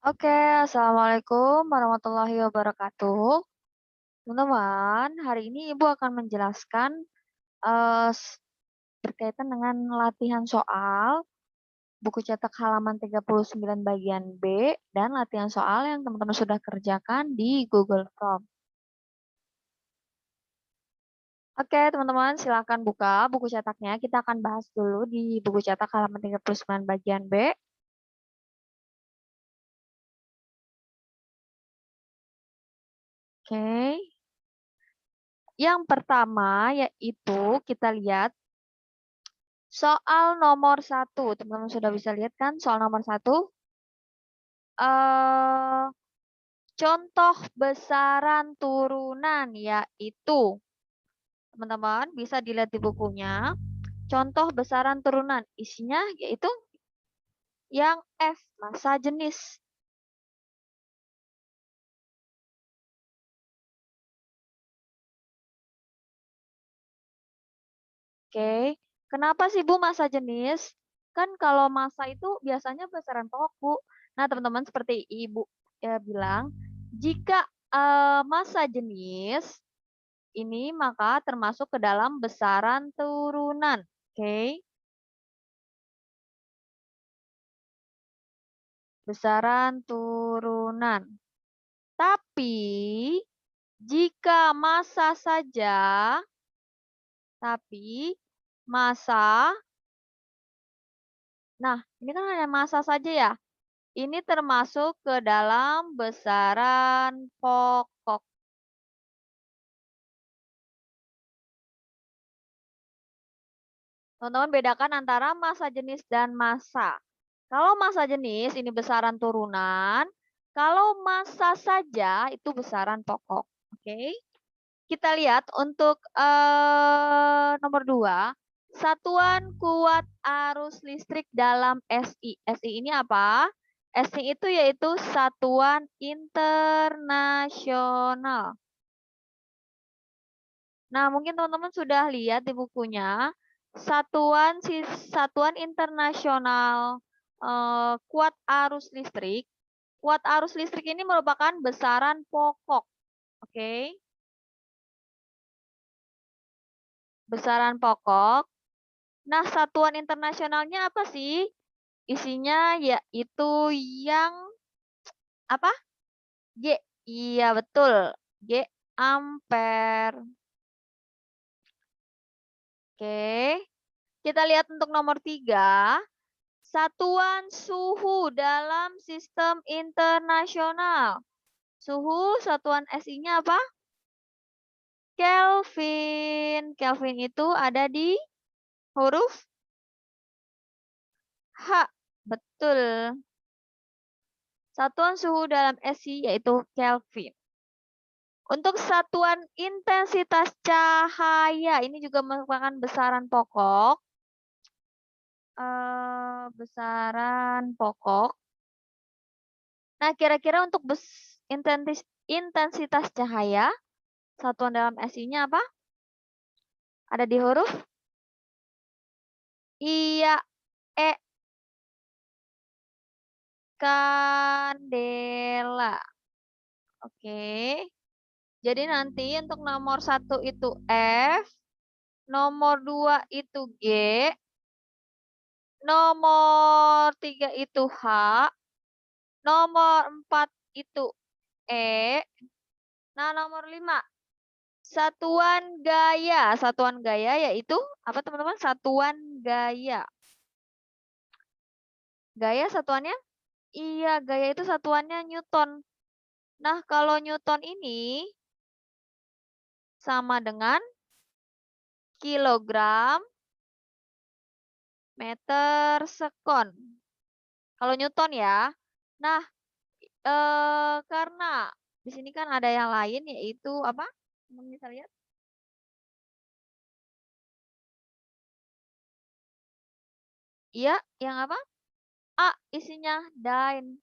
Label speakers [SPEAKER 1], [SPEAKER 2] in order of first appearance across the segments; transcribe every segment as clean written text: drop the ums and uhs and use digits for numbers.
[SPEAKER 1] Oke, Assalamualaikum warahmatullahi wabarakatuh. Teman-teman, hari ini Ibu akan menjelaskan berkaitan dengan latihan soal buku cetak halaman 39 bagian B dan latihan soal yang teman-teman sudah kerjakan di Google Form. Oke, teman-teman, silakan buka buku cetaknya. Kita akan bahas dulu di buku cetak halaman 39 bagian B. Oke. Yang pertama yaitu kita lihat soal nomor 1. Teman-teman sudah bisa lihat kan soal nomor 1? Contoh besaran turunan yaitu, teman-teman bisa dilihat di bukunya, contoh besaran turunan isinya yaitu yang F, massa jenis. Oke, kenapa sih Bu massa jenis? Kan kalau massa itu biasanya besaran pokok Bu. Nah teman-teman seperti Ibu bilang, jika massa jenis ini maka termasuk ke dalam besaran turunan. Oke. Besaran turunan. Tapi jika massa saja, nah ini kan hanya massa saja ya. Ini termasuk ke dalam besaran pokok. Teman-teman bedakan antara massa jenis dan massa. Kalau massa jenis ini besaran turunan, kalau massa saja itu besaran pokok. Oke. Kita lihat untuk nomor 2, satuan kuat arus listrik dalam SI. SI ini apa? SI itu yaitu satuan internasional. Nah, mungkin teman-teman sudah lihat di bukunya, satuan internasional kuat arus listrik. Kuat arus listrik ini merupakan besaran pokok. Oke. Besaran pokok. Nah, satuan internasionalnya apa sih? Isinya yaitu yang apa? G. Iya, betul. G ampere. Oke. Kita lihat untuk nomor 3. Satuan suhu dalam sistem internasional. Suhu satuan SI-nya apa? Kelvin. Kelvin itu ada di huruf H. Betul. Satuan suhu dalam SI yaitu Kelvin. Untuk satuan intensitas cahaya, ini juga merupakan besaran pokok. Besaran pokok. Nah, kira-kira untuk intensitas cahaya, satuan dalam SI-nya apa? Ada di huruf? Iya, E. Kandela. Oke. Jadi nanti untuk nomor 1 itu F, nomor 2 itu G, nomor 3 itu H, nomor 4 itu E. Nah, nomor 5 satuan gaya. Satuan gaya yaitu apa teman-teman? Satuan gaya. Gaya satuannya? Iya, gaya itu satuannya Newton. Nah, kalau Newton ini sama dengan kilogram meter sekon. Kalau Newton ya. Nah, karena di sini kan ada yang lain yaitu apa? Teman bisa lihat? Iya, yang apa? A, isinya dyne.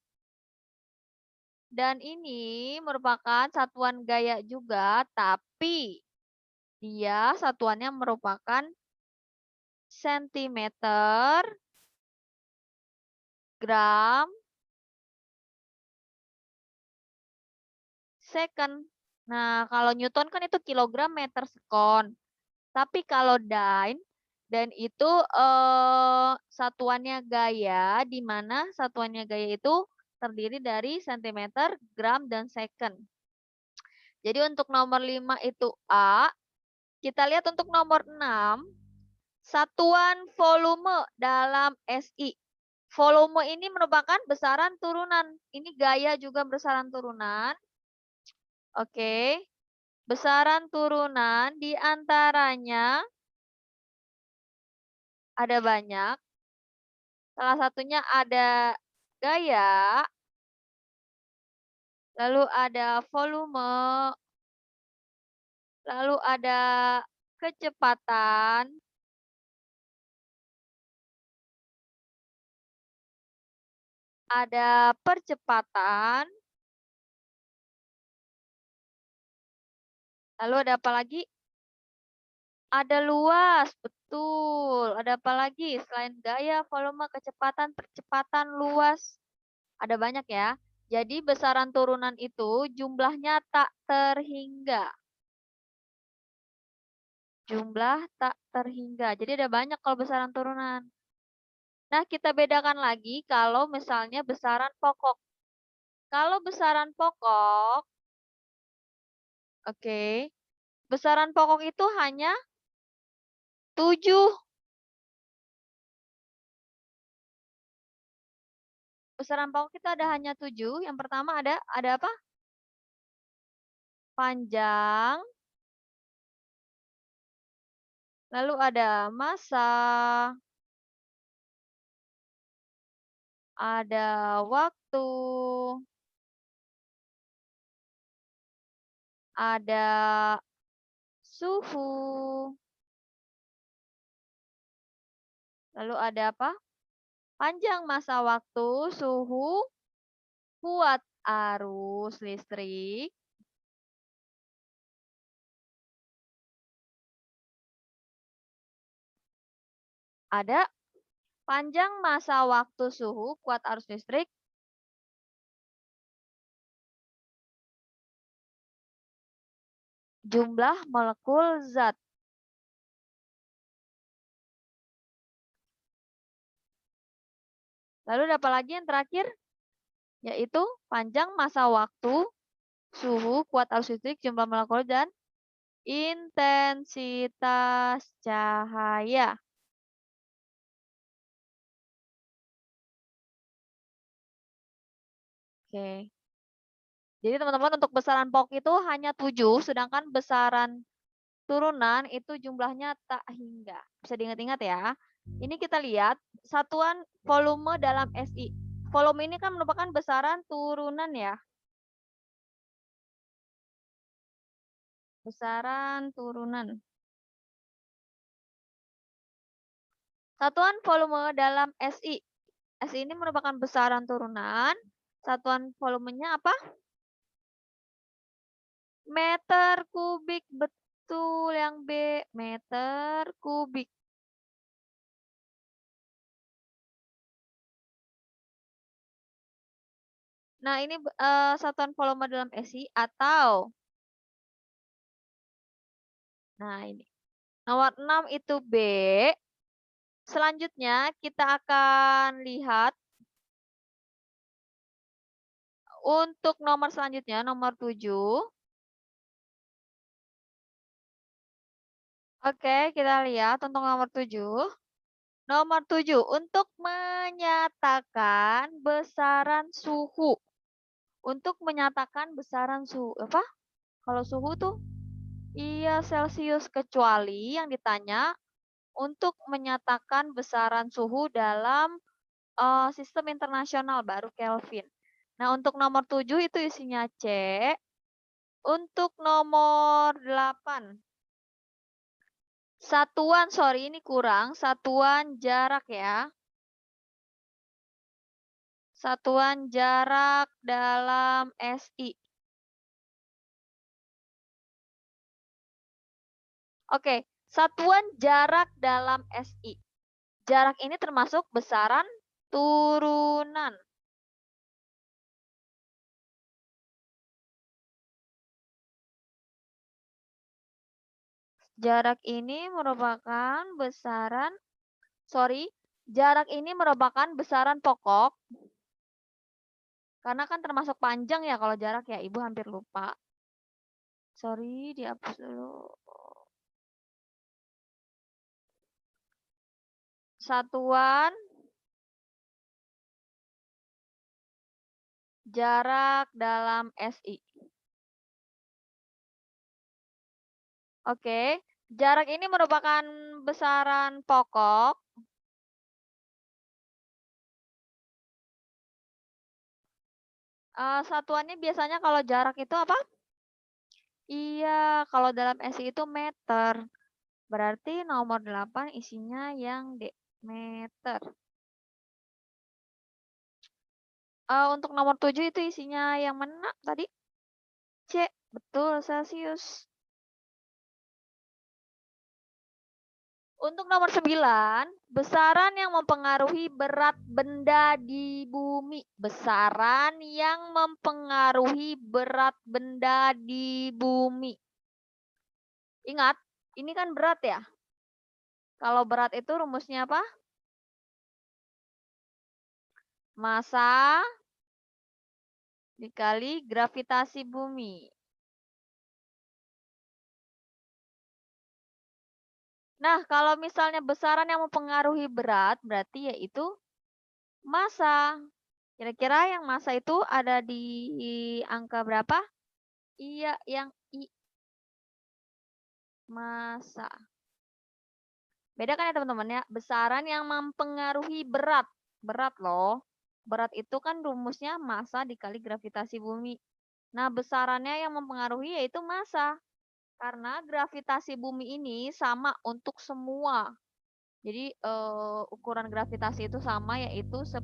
[SPEAKER 1] Dan ini merupakan satuan gaya juga, tapi dia satuannya merupakan sentimeter, gram, second. Nah, kalau Newton kan itu kilogram meter sekon. Tapi kalau Dyne itu satuannya gaya, di mana satuannya gaya itu terdiri dari sentimeter, gram, dan second. Jadi untuk nomor 5 itu A. Kita lihat untuk nomor 6, satuan volume dalam SI. Volume ini merupakan besaran turunan. Ini gaya juga besaran turunan. Oke. Besaran turunan diantaranya ada banyak. Salah satunya ada gaya, lalu ada volume, lalu ada kecepatan, ada percepatan, lalu ada apa lagi? Ada luas, betul. Ada apa lagi? Selain gaya, volume, kecepatan, percepatan, luas. Ada banyak ya. Jadi besaran turunan itu jumlahnya tak terhingga. Jumlah tak terhingga. Jadi ada banyak kalau besaran turunan. Nah, kita bedakan lagi kalau misalnya besaran pokok. Kalau besaran pokok, oke, besaran pokok itu hanya 7. Besaran pokok kita ada hanya 7. Yang pertama ada apa? Panjang. Lalu ada massa. Ada waktu. Ada suhu. Lalu ada apa? Panjang masa waktu, suhu, kuat arus listrik, ada panjang masa waktu, suhu, kuat arus listrik, jumlah molekul zat. Lalu ada apa lagi yang terakhir? Yaitu panjang masa waktu, suhu, kuat arus listrik, jumlah molekul, dan intensitas cahaya. Oke. Jadi teman-teman untuk besaran pokok itu hanya 7, sedangkan besaran turunan itu jumlahnya tak hingga. Bisa diingat-ingat ya. Ini kita lihat satuan volume dalam SI. Volume ini kan merupakan besaran turunan ya. Besaran turunan. Satuan volume dalam SI. SI ini merupakan besaran turunan. Satuan volumenya apa? Meter kubik. Betul yang B. Meter kubik. Nah, ini satuan volume dalam SI atau nah ini. Nomor 6 itu B. Selanjutnya kita akan lihat untuk nomor selanjutnya, nomor 7. Oke, kita lihat untuk nomor 7. Nomor 7, untuk menyatakan besaran suhu. Untuk menyatakan besaran suhu. Apa? Kalau suhu tuh, iya Celcius. Kecuali yang ditanya untuk menyatakan besaran suhu dalam sistem internasional baru Kelvin. Nah, untuk nomor 7 itu isinya C. Untuk nomor 8. Satuan, sorry ini kurang. Satuan jarak ya. Satuan jarak dalam SI. Oke, satuan jarak dalam SI. Jarak ini termasuk besaran turunan. Jarak ini merupakan jarak ini merupakan besaran pokok. Karena kan termasuk panjang ya kalau jarak ya, Ibu hampir lupa. Sorry, dihapus dulu. Satuan jarak dalam SI. Oke, jarak ini merupakan besaran pokok. Satuannya biasanya kalau jarak itu apa? Iya, kalau dalam SI itu meter. Berarti nomor 8 isinya yang meter. Untuk nomor 7 itu isinya yang mana tadi? C, betul, Celcius. Untuk nomor 9, besaran yang mempengaruhi berat benda di bumi. Besaran yang mempengaruhi berat benda di bumi. Ingat, ini kan berat ya. Kalau berat itu rumusnya apa? Massa dikali gravitasi bumi. Nah, kalau misalnya besaran yang mempengaruhi berat, berarti yaitu massa. Kira-kira yang massa itu ada di angka berapa? Iya, yang I. Massa. Beda kan ya teman-teman ya? Besaran yang mempengaruhi berat. Berat loh. Berat itu kan rumusnya massa dikali gravitasi bumi. Nah, besarannya yang mempengaruhi yaitu massa. Karena gravitasi bumi ini sama untuk semua. Jadi ukuran gravitasi itu sama yaitu 10.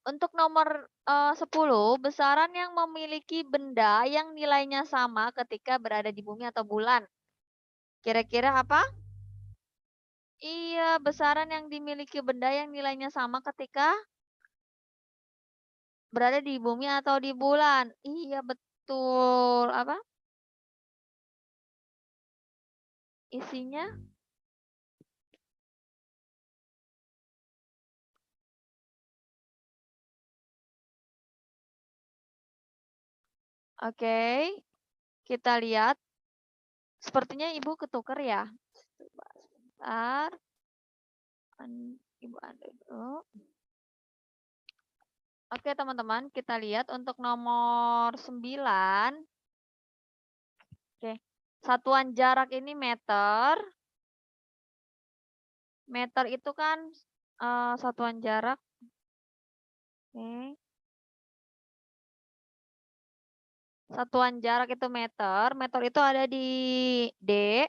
[SPEAKER 1] Untuk nomor 10, besaran yang memiliki benda yang nilainya sama ketika berada di bumi atau bulan. Kira-kira apa? Iya, besaran yang dimiliki benda yang nilainya sama ketika berada di bumi atau di bulan. Iya, betul. Apa? Isinya? Oke. Kita lihat. Sepertinya Ibu ketuker ya. Sebentar. Ibu ada dulu. Oke, teman-teman, kita lihat untuk nomor 9. Oke. Satuan jarak ini meter. Meter itu kan satuan jarak. Oke. Satuan jarak itu meter. Meter itu ada di D.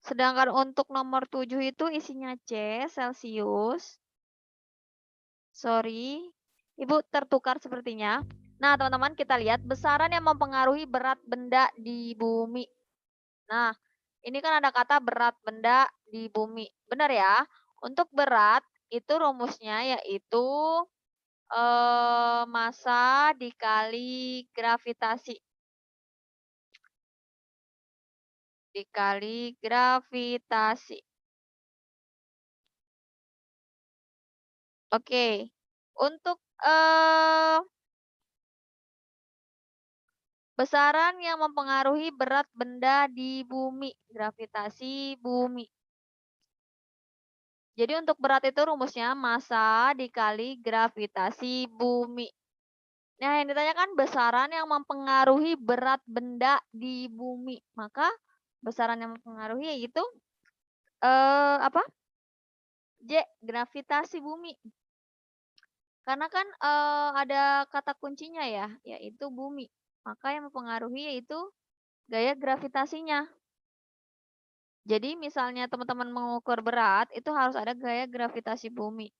[SPEAKER 1] Sedangkan untuk nomor 7 itu isinya C, Celcius. Sorry. Ibu tertukar sepertinya. Nah, teman-teman, kita lihat besaran yang mempengaruhi berat benda di bumi. Nah, ini kan ada kata berat benda di bumi. Benar ya? Untuk berat, itu rumusnya yaitu massa dikali gravitasi. Dikali gravitasi. Oke. Untuk besaran yang mempengaruhi berat benda di bumi. Gravitasi bumi. Jadi untuk berat itu rumusnya massa dikali gravitasi bumi. Nah, yang ditanyakan besaran yang mempengaruhi berat benda di bumi. Maka besaran yang mempengaruhi yaitu apa? J, gravitasi bumi. Karena kan ada kata kuncinya ya, yaitu bumi. Maka yang mempengaruhi yaitu gaya gravitasinya. Jadi misalnya teman-teman mengukur berat, itu harus ada gaya gravitasi bumi.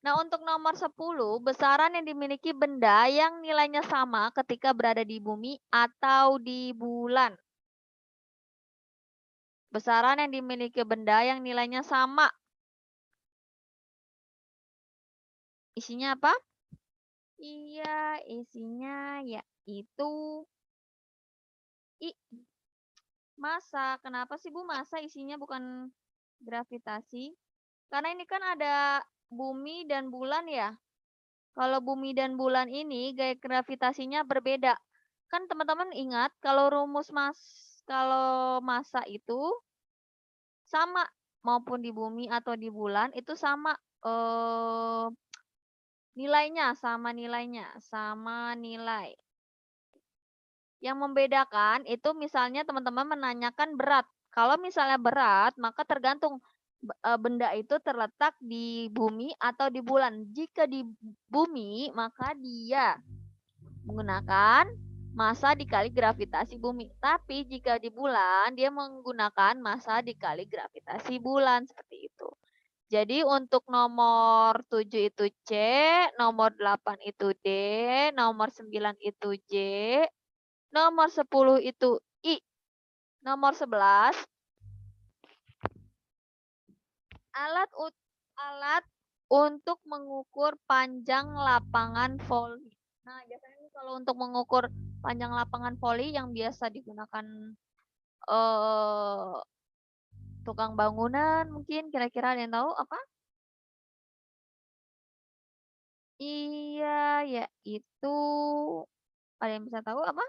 [SPEAKER 1] Nah, untuk nomor 10, besaran yang dimiliki benda yang nilainya sama ketika berada di bumi atau di bulan. Besaran yang dimiliki benda yang nilainya sama. Isinya apa? Iya, isinya yaitu massa. Kenapa sih Bu massa isinya bukan gravitasi? Karena ini kan ada bumi dan bulan ya. Kalau bumi dan bulan ini gaya gravitasinya berbeda. Kan teman-teman ingat kalau kalau massa itu sama maupun di bumi atau di bulan itu sama eh, nilainya, sama nilai. Yang membedakan itu misalnya teman-teman menanyakan berat. Kalau misalnya berat, maka tergantung benda itu terletak di bumi atau di bulan. Jika di bumi, maka dia menggunakan massa dikali gravitasi bumi. Tapi jika di bulan, dia menggunakan massa dikali gravitasi bulan. Seperti itu. Jadi untuk nomor 7 itu C, nomor 8 itu D, nomor 9 itu J, nomor 10 itu I, nomor 11 alat untuk mengukur panjang lapangan voli. Nah, biasanya kalau untuk mengukur panjang lapangan voli yang biasa digunakan eh, tukang bangunan mungkin kira-kira ada yang tahu apa? Iya, yaitu ada yang bisa tahu apa?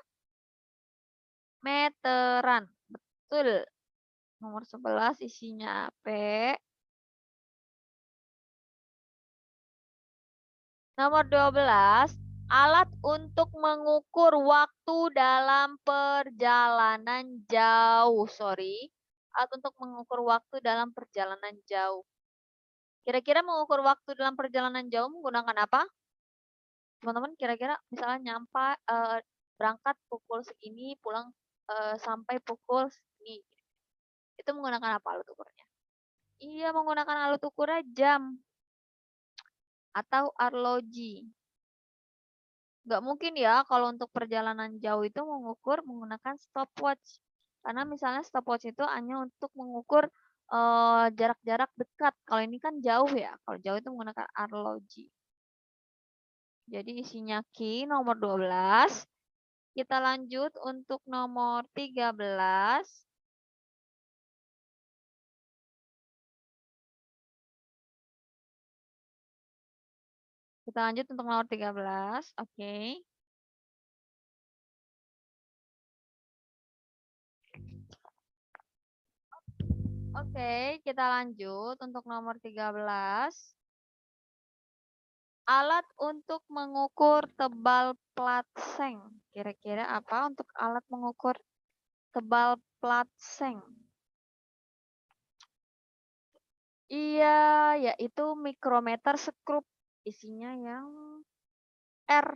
[SPEAKER 1] Meteran. Betul. Nomor 11 isinya P. Nomor 12, alat untuk mengukur waktu dalam perjalanan jauh. Sorry, alat untuk mengukur waktu dalam perjalanan jauh. Kira-kira mengukur waktu dalam perjalanan jauh menggunakan apa? Teman-teman kira-kira misalnya berangkat pukul segini, pulang sampai pukul segini. Itu menggunakan apa alat ukurnya? Iya, menggunakan alat ukurnya jam atau arloji. Nggak mungkin ya kalau untuk perjalanan jauh itu mengukur menggunakan stopwatch. Karena misalnya stopwatch itu hanya untuk mengukur jarak-jarak dekat. Kalau ini kan jauh ya. Kalau jauh itu menggunakan arloji. Jadi isinya Q nomor 12. Kita lanjut untuk nomor 13. Kita lanjut untuk nomor 13. Oke. Oke, kita lanjut untuk nomor 13. Alat untuk mengukur tebal plat seng. Kira-kira apa untuk alat mengukur tebal plat seng? Iya, yaitu mikrometer skrup. Isinya yang R.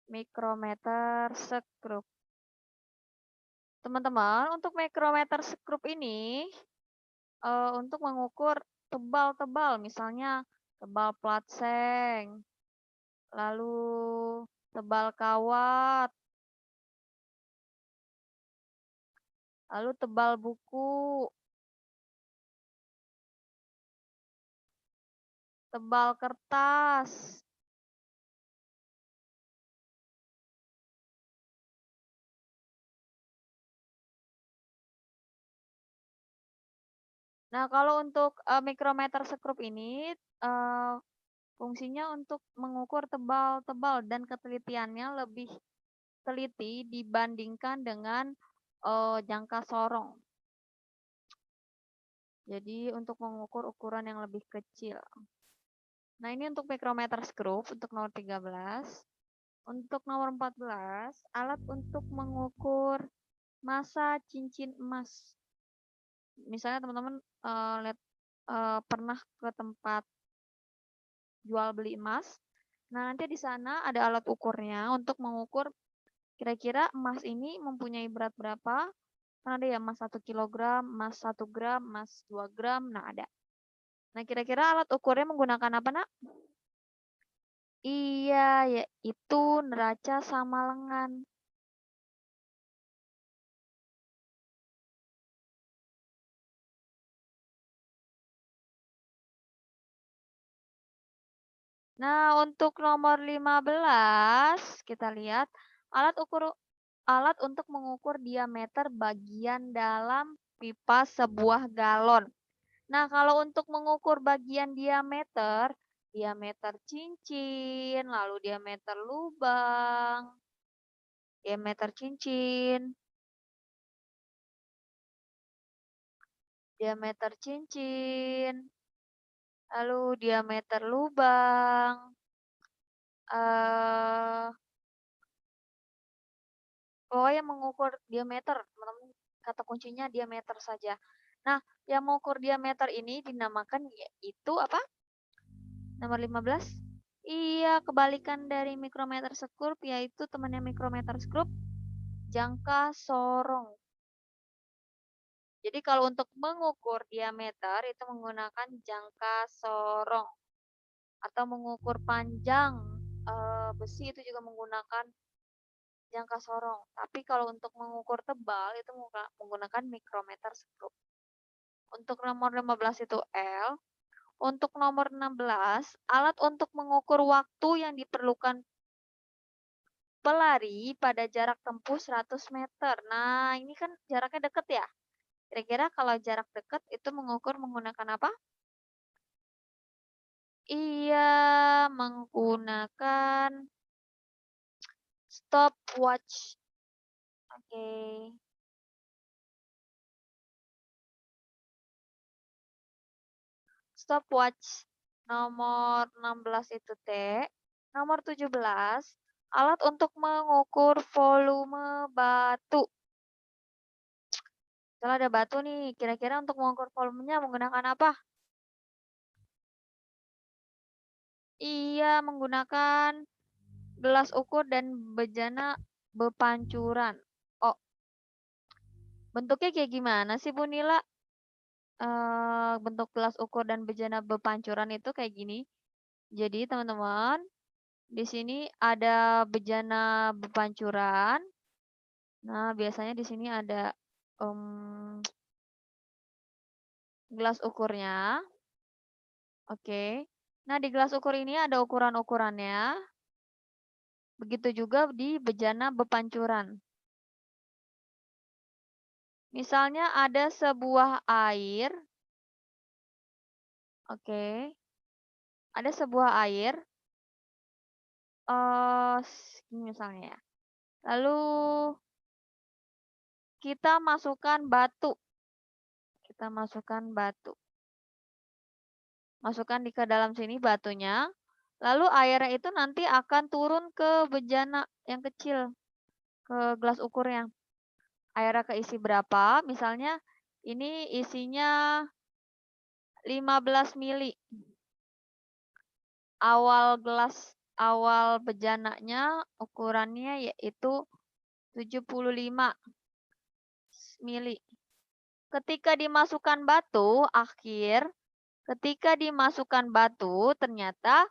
[SPEAKER 1] Mikrometer skrup. Teman-teman, untuk mikrometer skrup ini untuk mengukur tebal-tebal, misalnya tebal plat seng, lalu tebal kawat, lalu tebal buku, tebal kertas. Nah, kalau untuk mikrometer skrup ini fungsinya untuk mengukur tebal-tebal dan ketelitiannya lebih teliti dibandingkan dengan jangka sorong. Jadi untuk mengukur ukuran yang lebih kecil. Nah, ini untuk mikrometer skrup untuk nomor 13. Untuk nomor 14, alat untuk mengukur massa cincin emas. Misalnya teman-teman pernah ke tempat jual beli emas. Nah, nanti di sana ada alat ukurnya untuk mengukur kira-kira emas ini mempunyai berat berapa. Kan ada ya emas 1 kilogram, emas 1 gram, emas 2 gram. Nah, ada. Nah, kira-kira alat ukurnya menggunakan apa, Nak? Iya, yaitu neraca sama lengan. Nah, untuk nomor 15, kita lihat alat untuk mengukur diameter bagian dalam pipa sebuah galon. Nah, kalau untuk mengukur bagian diameter, diameter cincin, lalu diameter lubang, diameter cincin, diameter cincin, lalu diameter lubang, eh pokoknya mengukur diameter, teman-teman. Kata kuncinya diameter saja. Nah, yang mengukur diameter ini dinamakan yaitu apa? Nomor 15. Iya, kebalikan dari mikrometer skrup, yaitu temannya mikrometer skrup, jangka sorong. Jadi kalau untuk mengukur diameter itu menggunakan jangka sorong. Atau mengukur panjang besi itu juga menggunakan jangka sorong. Tapi kalau untuk mengukur tebal itu menggunakan mikrometer skrup. Untuk nomor 15 itu L. Untuk nomor 16, alat untuk mengukur waktu yang diperlukan pelari pada jarak tempuh 100 meter. Nah, ini kan jaraknya dekat ya. Kira-kira kalau jarak dekat itu mengukur menggunakan apa? Iya, menggunakan stopwatch. Oke. Stopwatch. Nomor 16 itu T. Nomor 17, alat untuk mengukur volume batu. Kalau ada batu nih, kira-kira untuk mengukur volumenya menggunakan apa? Iya, menggunakan gelas ukur dan bejana bepancuran. Oh, bentuknya kayak gimana sih Bu Nila? Bentuk gelas ukur dan bejana bepancuran itu kayak gini. Jadi teman-teman, di sini ada bejana bepancuran. Nah, biasanya di sini ada gelas ukurnya. Oke. Nah, di gelas ukur ini ada ukuran-ukurannya. Begitu juga di bejana bepancuran. Misalnya ada sebuah air. Oke. Ada sebuah air. Misalnya ya. Lalu kita masukkan batu. Kita masukkan batu. Masukkan ke dalam sini batunya. Lalu airnya itu nanti akan turun ke bejana yang kecil. Ke gelas ukurnya. Airnya keisi berapa? Misalnya ini isinya 15 mili. Awal bejananya ukurannya yaitu 75 mili. Ketika dimasukkan batu, ketika dimasukkan batu ternyata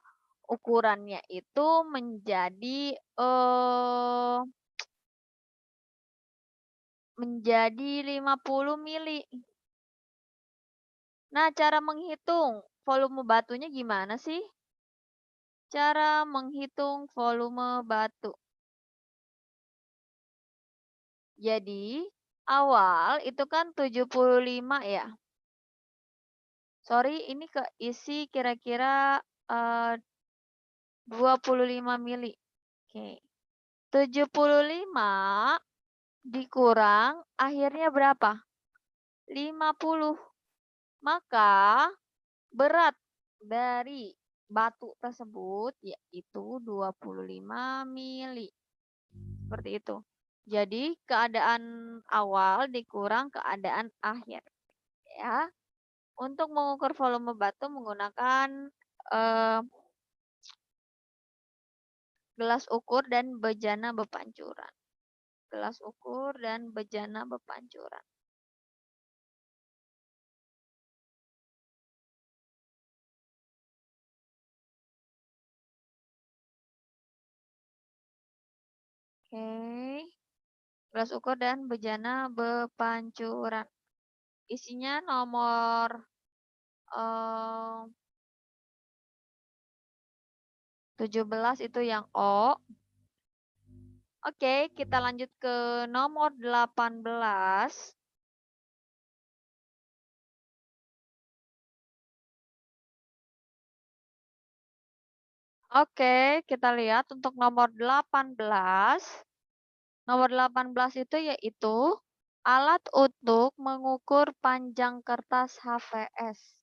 [SPEAKER 1] ukurannya itu menjadi 50 mili. Nah, cara menghitung volume batunya gimana sih? Cara menghitung volume batu. Jadi, awal itu kan 75 ya. Sorry, ini keisi kira-kira 25 mili. Oke. 75 dikurang akhirnya berapa? 50. Maka berat dari batu tersebut yaitu 25 mili. Seperti itu. Jadi keadaan awal dikurang keadaan akhir. Ya. Untuk mengukur volume batu menggunakan gelas ukur dan bejana bepancuran. Gelas ukur dan bejana bepancuran. Oke. Gelas ukur dan bejana bepancuran. Isinya nomor 17 itu yang O. Oke, kita lanjut ke nomor 18. Oke, kita lihat untuk nomor 18. Nomor 18 itu yaitu alat untuk mengukur panjang kertas HVS.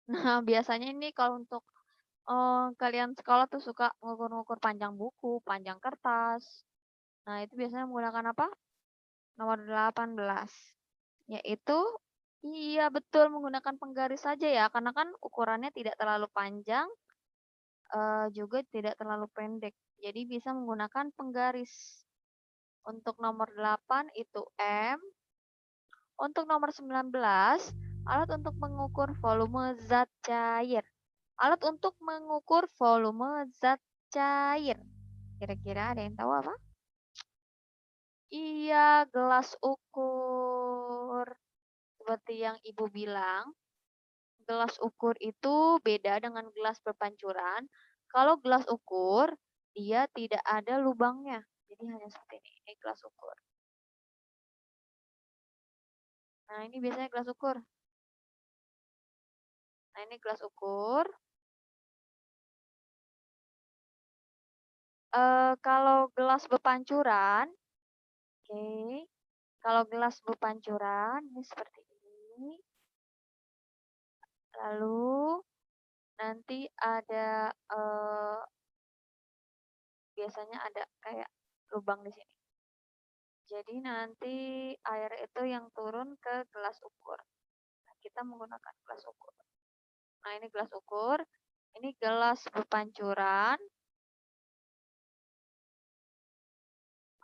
[SPEAKER 1] Nah, biasanya ini kalau untuk kalian sekolah tuh suka ngukur-ngukur panjang buku, panjang kertas. Nah, itu biasanya menggunakan apa? Nomor 18. Yaitu, iya betul menggunakan penggaris saja ya, karena kan ukurannya tidak terlalu panjang, juga tidak terlalu pendek. Jadi bisa menggunakan penggaris. Untuk nomor 8 itu M. Untuk nomor 19, alat untuk mengukur volume zat cair. Alat untuk mengukur volume zat cair. Kira-kira ada yang tahu apa? Iya, gelas ukur. Seperti yang Ibu bilang, gelas ukur itu beda dengan gelas berpancuran. Kalau gelas ukur, dia tidak ada lubangnya. Jadi hanya seperti ini. Ini gelas ukur. Nah, ini biasanya gelas ukur. Nah, ini gelas ukur. Kalau gelas berpancuran, oke. Kalau gelas berpancuran, ini seperti ini. Lalu nanti ada biasanya ada kayak lubang di sini. Jadi nanti air itu yang turun ke gelas ukur. Nah, kita menggunakan gelas ukur. Nah, ini gelas ukur. Ini gelas berpancuran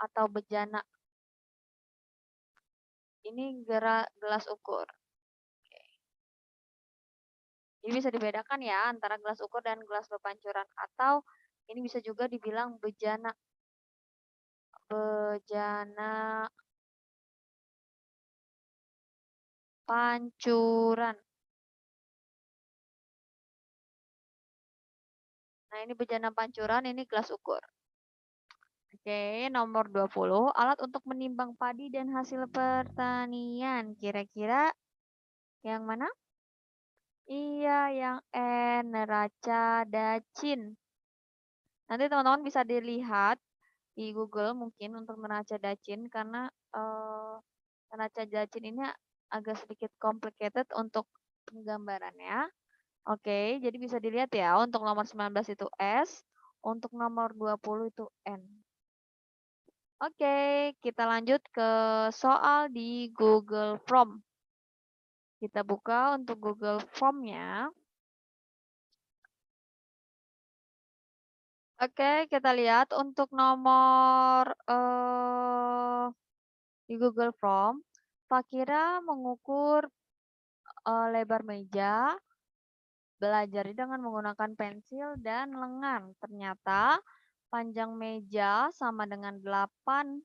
[SPEAKER 1] atau bejana. Ini gelas ukur. Oke. Jadi bisa dibedakan ya antara gelas ukur dan gelas berpancuran. Atau ini bisa juga dibilang bejana. Bejana pancuran. Nah, ini bejana pancuran, ini gelas ukur. Oke, nomor 20, alat untuk menimbang padi dan hasil pertanian. Kira-kira yang mana? Iya, yang N, neraca dacin. Nanti teman-teman bisa dilihat di Google mungkin untuk neraca dacin, karena neraca dacin ini agak sedikit complicated untuk penggambarannya. Oke, jadi bisa dilihat ya, untuk nomor 19 itu S, untuk nomor 20 itu N. Oke, kita lanjut ke soal di Google Form. Kita buka untuk Google Form-nya. Oke, kita lihat untuk nomor di Google Form, Fakira mengukur lebar meja, belajar dengan menggunakan pensil dan lengan. Ternyata panjang meja sama dengan 8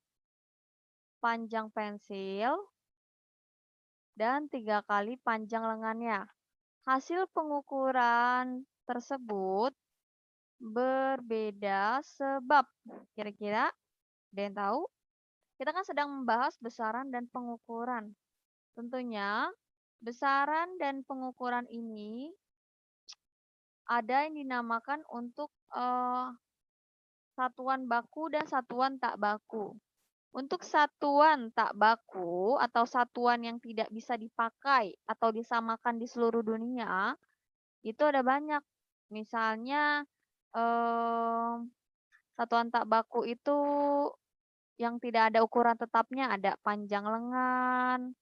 [SPEAKER 1] panjang pensil dan 3 kali panjang lengannya. Hasil pengukuran tersebut berbeda sebab, kira-kira ada yang tahu? Kita kan sedang membahas besaran dan pengukuran. Tentunya besaran dan pengukuran ini ada yang dinamakan untuk satuan baku dan satuan tak baku. Untuk satuan tak baku atau satuan yang tidak bisa dipakai atau disamakan di seluruh dunia, itu ada banyak. Misalnya satuan tak baku itu yang tidak ada ukuran tetapnya, ada panjang lengan,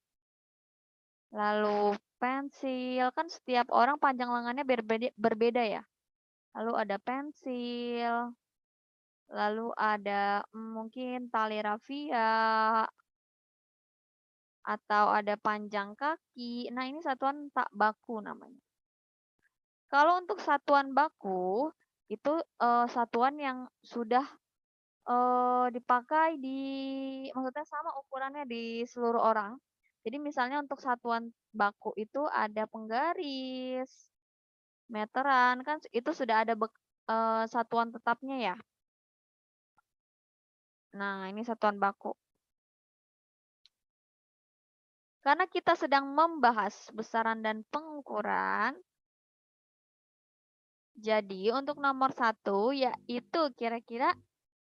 [SPEAKER 1] lalu pensil, kan setiap orang panjang lengannya berbeda ya. Lalu ada pensil, lalu ada mungkin tali rafia, atau ada panjang kaki. Nah, ini satuan tak baku namanya. Kalau untuk satuan baku, itu satuan yang sudah dipakai maksudnya sama ukurannya di seluruh orang. Jadi misalnya untuk satuan baku itu ada penggaris, meteran, kan itu sudah ada satuan tetapnya ya. Nah, ini satuan baku. Karena kita sedang membahas besaran dan pengukuran, jadi untuk nomor 1 yaitu kira-kira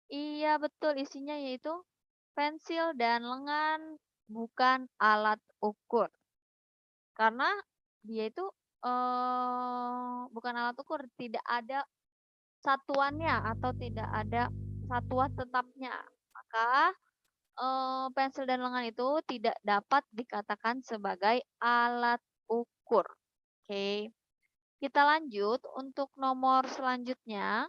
[SPEAKER 1] iya betul isinya yaitu pensil dan lengan bukan alat ukur. Karena dia itu bukan alat ukur, tidak ada satuannya atau tidak ada satuan tetapnya. Maka pensil dan lengan itu tidak dapat dikatakan sebagai alat ukur. Oke. Kita lanjut untuk nomor selanjutnya.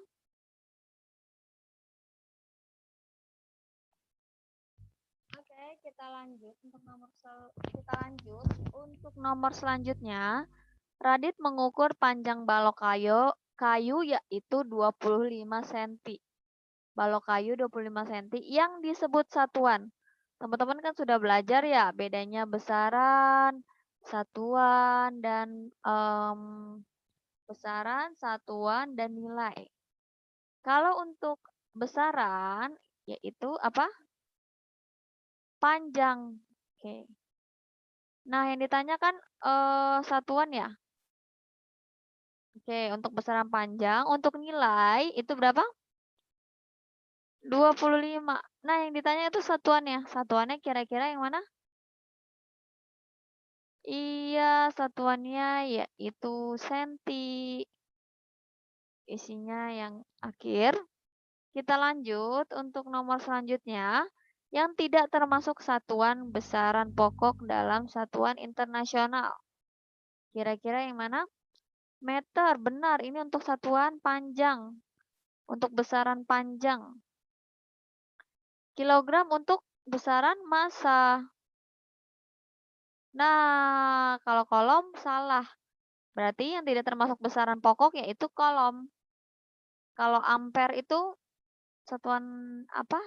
[SPEAKER 1] Oke, kita lanjut untuk nomor selanjutnya. Radit mengukur panjang balok kayu yaitu 25 cm. Balok kayu 25 cm yang disebut satuan. Teman-teman kan sudah belajar ya bedanya besaran, satuan, dan nilai. Kalau untuk besaran yaitu apa? Panjang. Oke. Nah, yang ditanyakan satuan ya. Oke, untuk besaran panjang, untuk nilai itu berapa? 25. Nah, yang ditanya itu satuannya. Satuannya kira-kira yang mana? Iya, satuannya yaitu senti. Isinya yang akhir. Kita lanjut untuk nomor selanjutnya. Yang tidak termasuk satuan besaran pokok dalam satuan internasional. Kira-kira yang mana? Meter, benar. Ini untuk satuan panjang. Untuk besaran panjang. Kilogram untuk besaran massa. Nah, kalau kolom salah. Berarti yang tidak termasuk besaran pokok yaitu kolom. Kalau ampere itu satuan apa?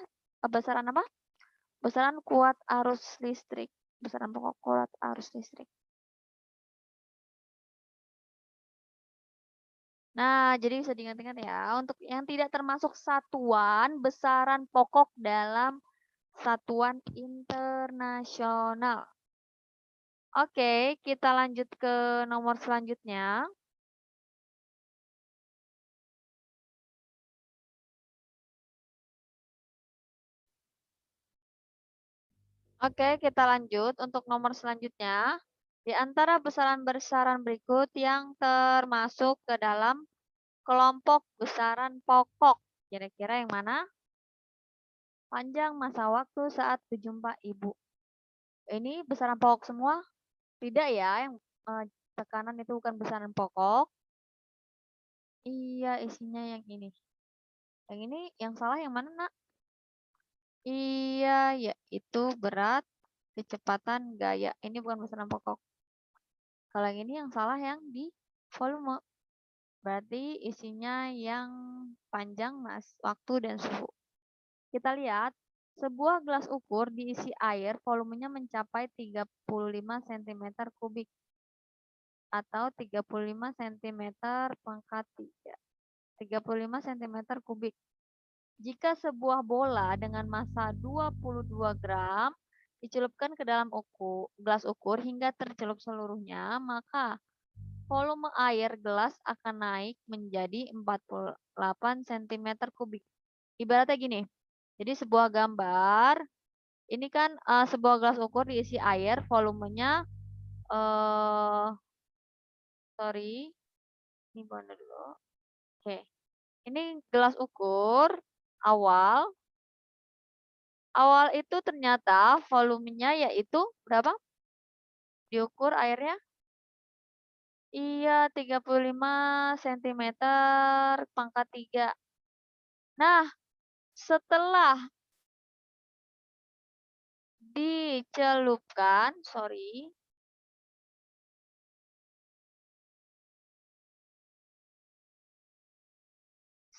[SPEAKER 1] Besaran apa? Besaran kuat arus listrik. Besaran pokok kuat arus listrik. Nah, jadi bisa diingat-ingat ya. Untuk yang tidak termasuk satuan besaran pokok dalam satuan internasional. Oke, kita lanjut ke nomor selanjutnya. Oke, kita lanjut untuk nomor selanjutnya. Di antara besaran-besaran berikut yang termasuk ke dalam kelompok besaran pokok. Kira-kira yang mana? Panjang masa waktu saat berjumpa ibu. Ini besaran pokok semua? Tidak ya, yang tekanan itu bukan besaran pokok. Iya, isinya yang ini. Yang ini yang salah yang mana, Nak? Iya, yaitu berat, kecepatan, gaya. Ini bukan besaran pokok. Kalau yang ini yang salah yang di volume. Berarti isinya yang panjang, waktu, dan suhu. Kita lihat, sebuah gelas ukur diisi air, volumenya mencapai 35 cm kubik atau 35 cm pangkat 3. 35 cm kubik. Jika sebuah bola dengan massa 22 gram dicelupkan ke dalam gelas ukur hingga tercelup seluruhnya, maka volume air gelas akan naik menjadi 48 cm kubik. Ibaratnya gini, jadi sebuah gambar, ini kan sebuah gelas ukur diisi air, volumenya, ini benar dulu. Oke, ini gelas ukur awal. Awal itu ternyata volumenya yaitu berapa? Diukur airnya? Iya, 35 cm pangkat 3. Nah, setelah dicelupkan,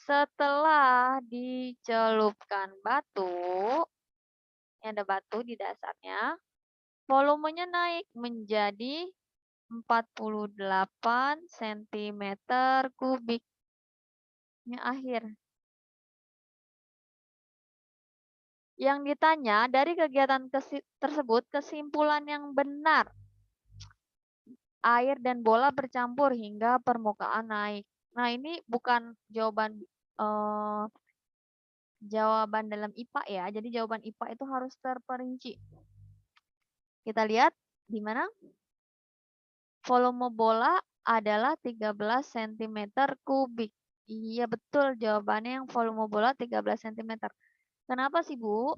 [SPEAKER 1] setelah dicelupkan batu, ada batu di dasarnya, volumenya naik menjadi 48 cm kubik. Ini akhir. Yang ditanya, dari kegiatan tersebut, kesimpulan yang benar. Air dan bola bercampur hingga permukaan naik. Nah, ini bukan jawaban jawaban dalam IPA ya. Jadi jawaban IPA itu harus terperinci. Kita lihat di mana? Volume bola adalah 13 cm kubik. Iya betul, jawabannya yang volume bola 13 cm. Kenapa sih, Bu?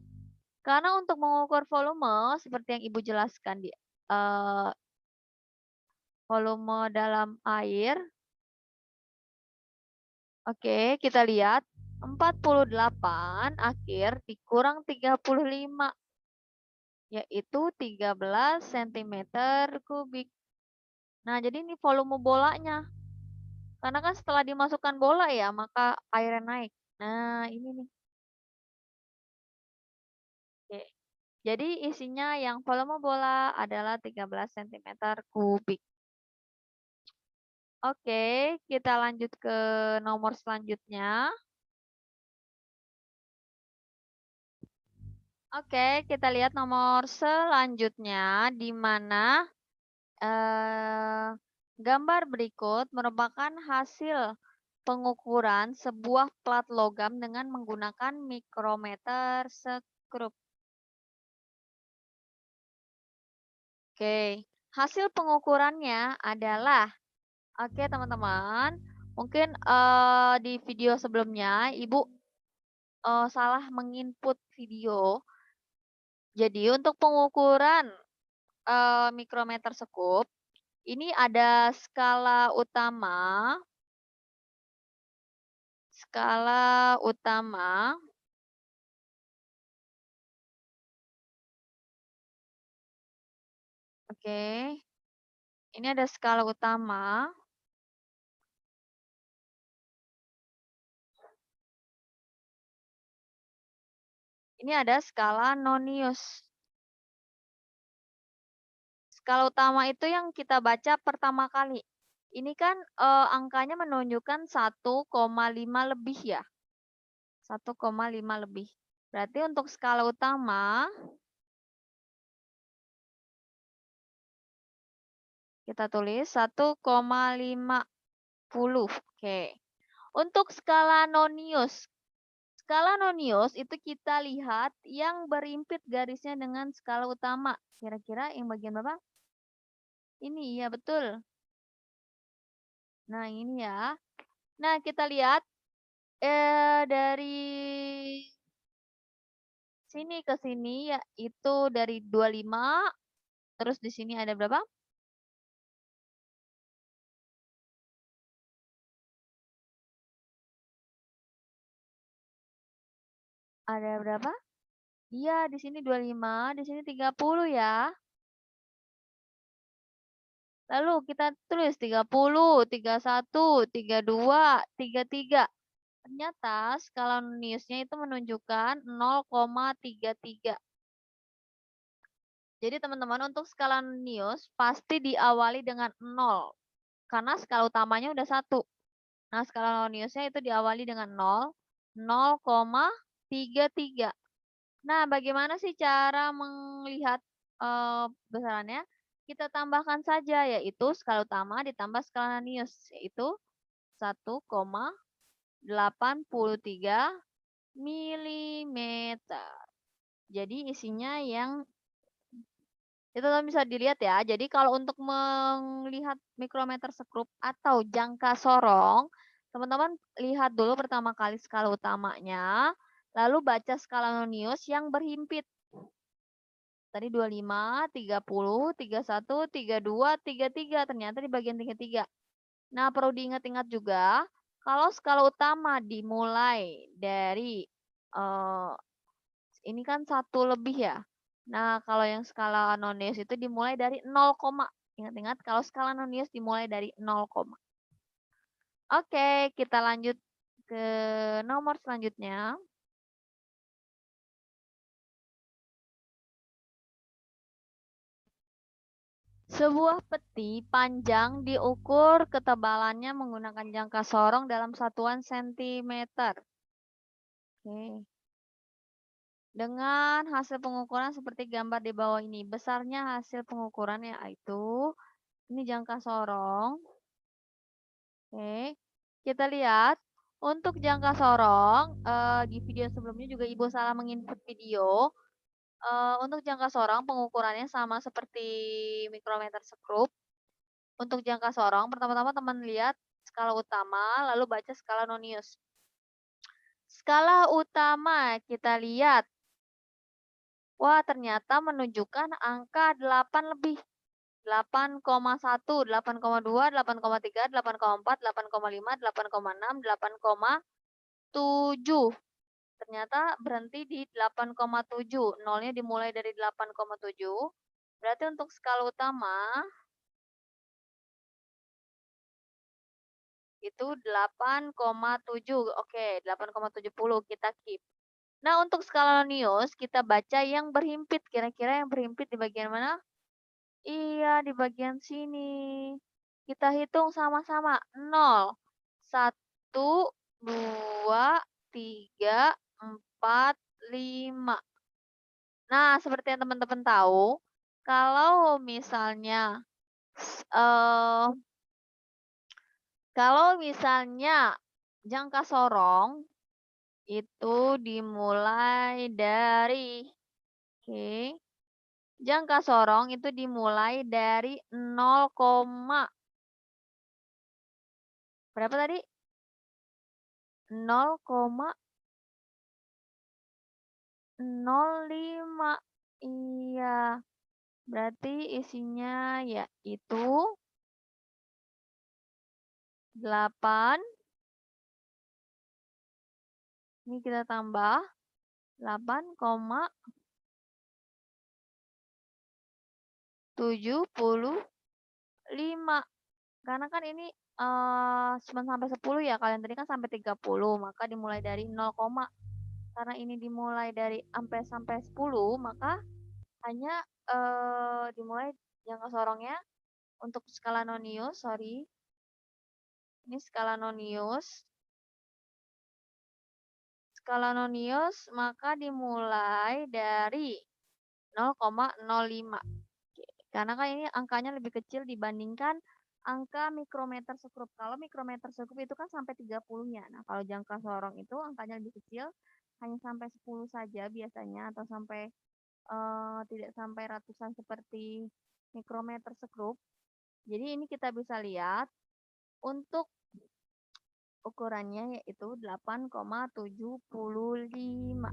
[SPEAKER 1] Karena untuk mengukur volume seperti yang Ibu jelaskan di volume dalam air. Oke, kita lihat 48 akhir dikurang 35 yaitu 13 cm kubik. Nah, jadi ini volume bolanya. Karena kan setelah dimasukkan bola ya, maka airnya naik. Nah, ini nih. Oke. Jadi isinya yang volume bola adalah 13 cm kubik. Oke, kita lanjut ke nomor selanjutnya. Oke, kita lihat nomor selanjutnya di mana gambar berikut merupakan hasil pengukuran sebuah plat logam dengan menggunakan mikrometer skrup. Oke, hasil pengukurannya adalah, oke teman-teman, mungkin di video sebelumnya Ibu salah menginput video. Jadi untuk pengukuran mikrometer skrup, ini ada skala utama, oke, ini ada skala utama, ini ada skala nonius. Skala utama itu yang kita baca pertama kali. Ini kan angkanya menunjukkan 1,5 lebih ya. 1,5 lebih. Berarti untuk skala utama, kita tulis 1,50. Oke. Untuk skala nonius. Skala nonius itu kita lihat yang berimpit garisnya dengan skala utama. Kira-kira yang bagian berapa? Ini, ya betul. Nah, ini ya. Nah, kita lihat dari sini ke sini yaitu dari 25. Terus di sini ada berapa? Ada berapa? Iya, di sini 25, di sini 30 ya. Lalu kita tulis 30, 31, 32, 33. Ternyata skala noniusnya itu menunjukkan 0,33. Jadi teman-teman untuk skala nonius pasti diawali dengan 0. Karena skala utamanya udah 1. Nah, skala noniusnya itu diawali dengan 0, 0,33. Nah, bagaimana sih cara melihat besarannya? Kita tambahkan saja, yaitu skala utama ditambah skala nonius, yaitu 1,83 mm. Jadi isinya yang itu bisa dilihat ya. Jadi kalau untuk melihat mikrometer skrup atau jangka sorong, teman-teman lihat dulu pertama kali skala utamanya, lalu baca skala nonius yang berhimpit. Tadi 25, 30, 31, 32, 33. Ternyata di bagian 33. Nah, perlu diingat-ingat juga, kalau skala utama dimulai dari, ini kan 1 lebih ya. Nah, kalau yang skala nonius itu dimulai dari 0, ingat-ingat kalau skala nonius dimulai dari 0, Oke, kita lanjut ke nomor selanjutnya. Sebuah peti panjang diukur ketebalannya menggunakan jangka sorong dalam satuan sentimeter. Oke. Dengan hasil pengukuran seperti gambar di bawah ini. Besarnya hasil pengukuran yaitu, ini jangka sorong. Oke. Kita lihat, untuk jangka sorong, di video sebelumnya juga Ibu salah menginput video. Untuk jangka sorong pengukurannya sama seperti mikrometer sekrup. Untuk jangka sorong, pertama-tama teman lihat skala utama, lalu baca skala nonius. Skala utama kita lihat. Wah, ternyata menunjukkan angka 8 lebih. 8,1, 8,2, 8,3, 8,4, 8,5, 8,6, 8,7. Ternyata berhenti di 8,7. Nolnya dimulai dari 8,7. Berarti untuk skala utama itu 8,7. Oke, 8,70 kita keep. Nah, untuk skala nonius kita baca yang berhimpit. Kira-kira yang berhimpit di bagian mana? Iya, di bagian sini. Kita hitung sama-sama. 0, 1, 2, 3, 4, 5. Nah, seperti yang teman-teman tahu, kalau misalnya eh, jangka sorong itu dimulai dari jangka sorong itu dimulai dari 0, berapa tadi? 0,05. Iya. Berarti isinya yaitu 8. Ini kita tambah 8,75. Karena kan ini cuma sampai 10 ya, kalian tadi kan sampai 30, maka dimulai dari 0, karena ini dimulai dari sampai 10, maka hanya dimulai jangka sorongnya untuk skala nonius, sorry. Ini skala nonius. Skala nonius maka dimulai dari 0,05. Karena kan ini angkanya lebih kecil dibandingkan angka mikrometer sekrup. Kalau mikrometer sekrup itu kan sampai 30-nya. Nah, kalau jangka sorong itu angkanya lebih kecil, hanya sampai 10 saja biasanya, atau sampai tidak sampai ratusan seperti mikrometer sekrup. Jadi ini kita bisa lihat untuk ukurannya yaitu 8,75.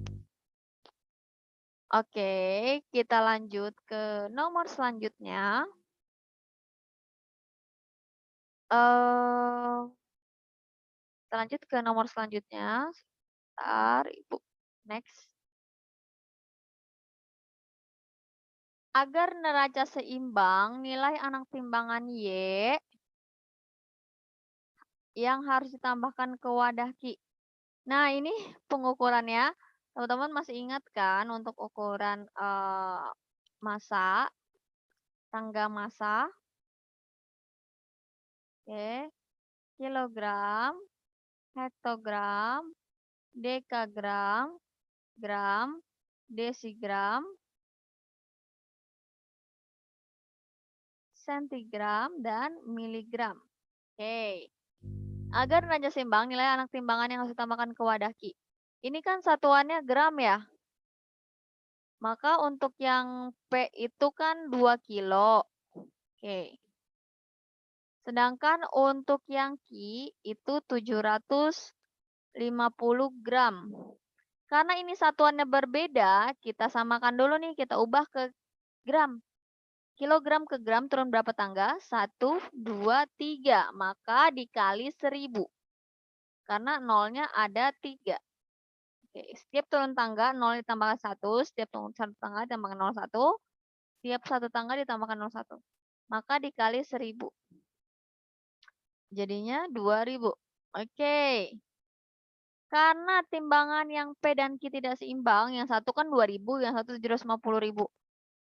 [SPEAKER 1] Oke, kita lanjut ke nomor selanjutnya. Kita lanjut ke nomor selanjutnya. Sebentar, Ibu. Next. Agar neraca seimbang, nilai anak timbangan Y yang harus ditambahkan ke wadah Ki. Nah, ini pengukurannya. Teman-teman masih ingat kan untuk ukuran massa, tangga massa? Oke. Kilogram, hektogram, dekagram, gram, desigram, sentigram, dan miligram. Oke. Agar neraca seimbang, nilai anak timbangan yang harus ditambahkan ke wadah Ki. Ini kan satuannya gram ya. Maka untuk yang P itu kan 2 kilo. Oke. Sedangkan untuk yang Ki itu 750 gram. Karena ini satuannya berbeda, kita samakan dulu nih, kita ubah ke gram. Kilogram ke gram turun berapa tangga? 1, 2, 3. Maka dikali 1000. Karena nolnya ada 3. Oke, setiap turun tangga 0 ditambahkan 1, setiap turun 1 tangga ditambahkan 01, setiap 1 tangga ditambahkan 01. Maka dikali 1000. Jadinya 2000. Oke. Karena timbangan yang P dan Q tidak seimbang, yang satu kan 2000, yang satu 750.000.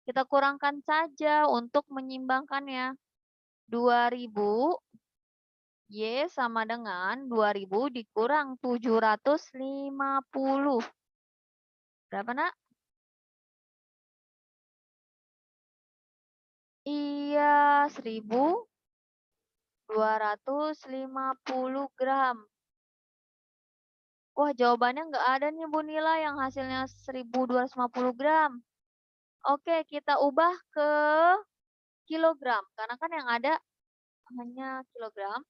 [SPEAKER 1] Kita kurangkan saja untuk menyimbangkannya. 2000 Y sama dengan 2000 dikurang 750. Berapa, Nak? Iya, 1250 gram. Wah, jawabannya nggak ada nih Bu Nila yang hasilnya 1250 gram. Oke, kita ubah ke kilogram. Karena kan yang ada hanya kilogram.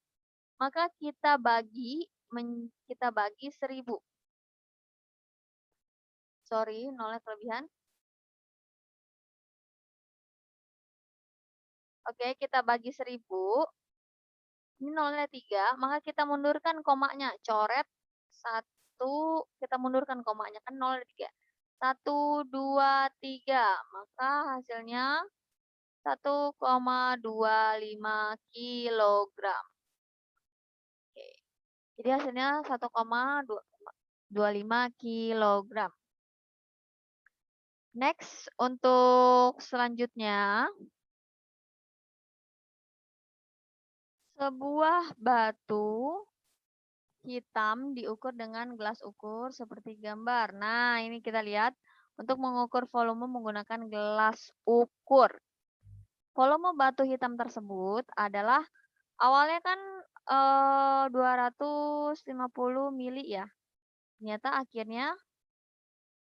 [SPEAKER 1] Maka kita bagi 1000. Sorry, nolnya kelebihan. Oke, kita bagi 1000. Ini nolnya 3, maka kita mundurkan komanya. Coret 1, kita mundurkan komanya. Kan 0 ada 3. 1, 2, 3. Maka hasilnya 1,25 kilogram. Oke. Jadi hasilnya 1,25 kilogram. Next, untuk selanjutnya, sebuah batu hitam diukur dengan gelas ukur seperti gambar. Nah, ini kita lihat untuk mengukur volume menggunakan gelas ukur. Volume batu hitam tersebut adalah awalnya kan 250 mili ya. Ternyata akhirnya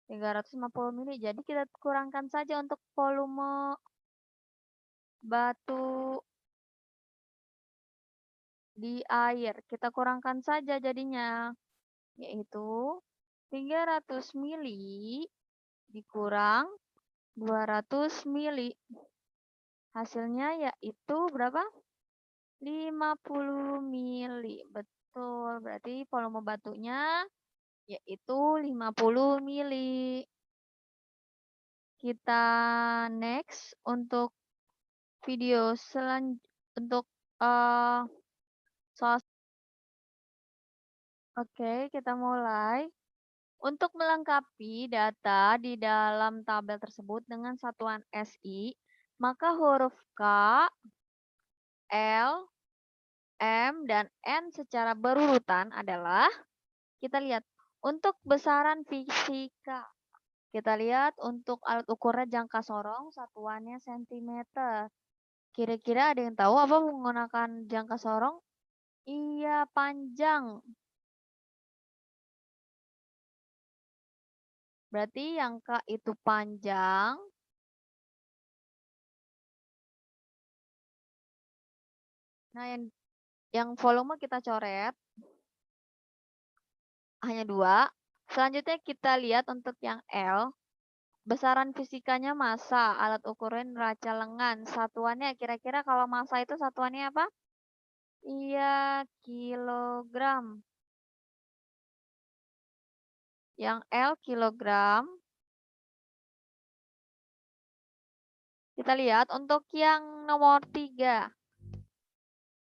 [SPEAKER 1] 350 mili. Jadi kita kurangkan saja untuk volume batu di air. Kita kurangkan saja jadinya, yaitu 300 mili dikurang 200 mili. Hasilnya yaitu berapa? 50 mili. Betul, berarti volume batunya yaitu 50 mili. Kita next untuk video untuk soal. Oke, kita mulai. Untuk melengkapi data di dalam tabel tersebut dengan satuan SI, maka huruf K, L, M, dan N secara berurutan adalah, kita lihat, untuk besaran fisika. Kita lihat untuk alat ukurnya jangka sorong, satuannya cm. Kira-kira ada yang tahu apa menggunakan jangka sorong? Iya, panjang. Berarti yang K itu panjang. Nah, yang volume kita coret hanya 2. Selanjutnya kita lihat untuk yang L. Besaran fisikanya massa, alat ukurnya neraca lengan. Satuannya kira-kira kalau massa itu satuannya apa? Iya, kilogram. Yang L kilogram. Kita lihat untuk yang nomor 3.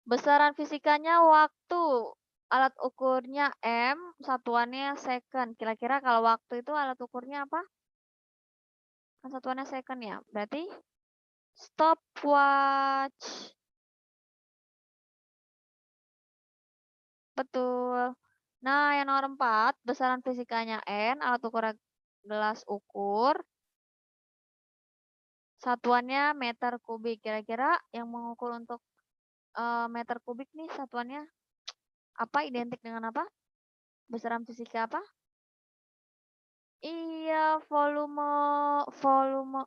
[SPEAKER 1] Besaran fisikanya waktu. Alat ukurnya M, satuannya second. Kira-kira kalau waktu itu alat ukurnya apa? Kan satuannya second ya. Berarti stopwatch. Betul. Nah, yang nomor 4, besaran fisikanya N, alat ukur gelas ukur. Satuannya meter kubik. Kira-kira yang mengukur untuk meter kubik nih satuannya apa? Identik dengan apa? Besaran fisika apa? Iya, volume.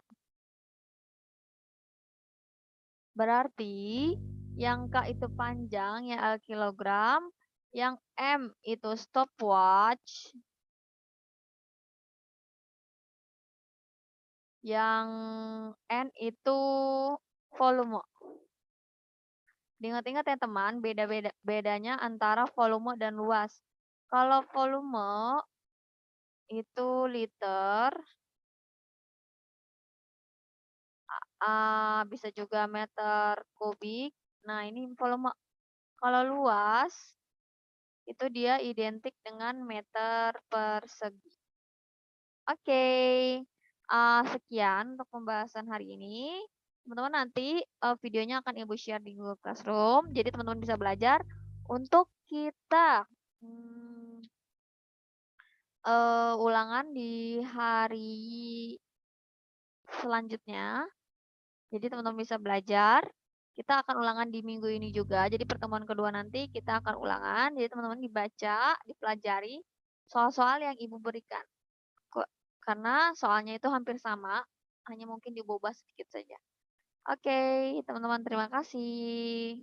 [SPEAKER 1] Berarti yang K itu panjang, yang L kilogram, yang M itu stopwatch, yang N itu volume. Diingat-ingat ya teman, bedanya antara volume dan luas. Kalau volume itu liter, bisa juga meter kubik. Nah, ini volume. Kalau luas, itu dia identik dengan meter persegi. Oke, sekian untuk pembahasan hari ini. Teman-teman nanti videonya akan Ibu share di Google Classroom. Jadi teman-teman bisa belajar untuk kita ulangan di hari selanjutnya. Jadi teman-teman bisa belajar. Kita akan ulangan di minggu ini juga. Jadi pertemuan kedua nanti kita akan ulangan. Jadi teman-teman dibaca, dipelajari soal-soal yang Ibu berikan. Karena soalnya itu hampir sama, hanya mungkin diubah sedikit saja. Oke, teman-teman terima kasih.